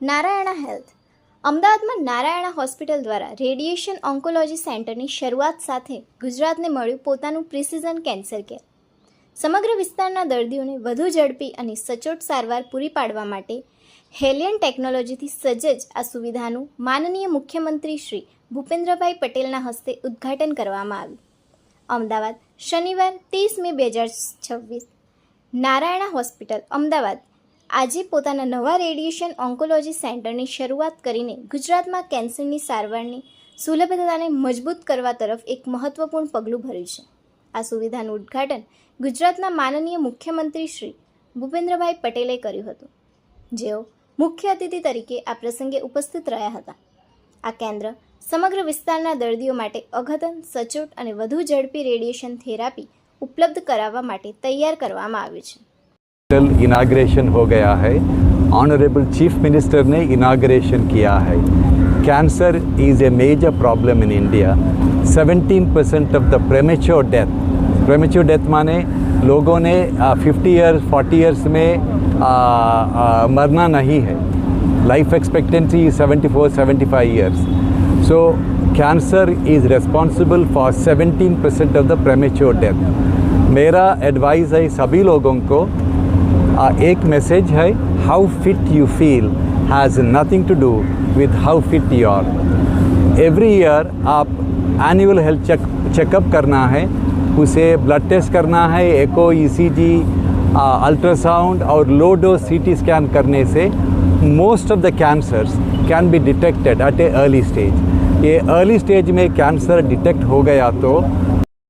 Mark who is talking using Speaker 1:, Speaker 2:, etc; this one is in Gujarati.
Speaker 1: નારાયણા હેલ્થ અમદાવાદમાં નારાયણા હોસ્પિટલ દ્વારા રેડિયેશન ઓન્કોલોજી સેન્ટરની શરૂઆત સાથે ગુજરાતને મળ્યું પોતાનું પ્રિસિઝન કેન્સર કેર. સમગ્ર વિસ્તારના દર્દીઓને વધુ ઝડપી અને સચોટ સારવાર પૂરી પાડવા માટે હેલિયન ટેકનોલોજીથી સજ્જ આ સુવિધાનું માનનીય મુખ્યમંત્રી શ્રી ભૂપેન્દ્રભાઈ પટેલના હસ્તે ઉદ્ઘાટન કરવામાં આવ્યું. અમદાવાદ, શનિવાર 30 મે 2026. નારાયણા હોસ્પિટલ અમદાવાદ આજે પોતાના નવા રેડિયેશન ઓન્કોલોજી સેન્ટરની શરૂઆત કરીને ગુજરાતમાં કેન્સરની સારવારની સુલભતાને મજબૂત કરવા તરફ એક મહત્વપૂર્ણ પગલું ભર્યું છે. આ સુવિધાનું ઉદ્ઘાટન ગુજરાતના માનનીય મુખ્યમંત્રી શ્રી ભૂપેન્દ્રભાઈ પટેલે કર્યું હતું, જેઓ મુખ્ય અતિથિ તરીકે આ પ્રસંગે ઉપસ્થિત રહ્યા હતા. આ કેન્દ્ર સમગ્ર વિસ્તારના દર્દીઓ માટે અદ્યતન, સચોટ અને વધુ ઝડપી રેડિયેશન થેરાપી ઉપલબ્ધ કરાવવા માટે તૈયાર કરવામાં આવ્યું છે.
Speaker 2: इनाग्रेशन हो गया है. ऑनरेबल चीफ मिनिस्टर ने इनाग्रेशन किया है. Cancer is a major problem in India. 17% of the premature death माने लोगों ने 50 ईयर्स 40 ईयर्स में मरना नहीं है. Life expectancy is 74-75 years. So cancer is responsible for 17% of the premature death. मेरा एडवाइस है सभी लोगों को, एक मैसेज है, how fit you feel has nothing to do with how fit you are. Every year आप एनुअल हेल्थ चेकअप करना है, उसे ब्लड टेस्ट करना है, एको, ईसीजी, अल्ट्रासाउंड और लो डोज सीटी स्कैन करने से most of the cancers can be detected at an early stage. ये अर्ली स्टेज में कैंसर डिटेक्ट हो गया तो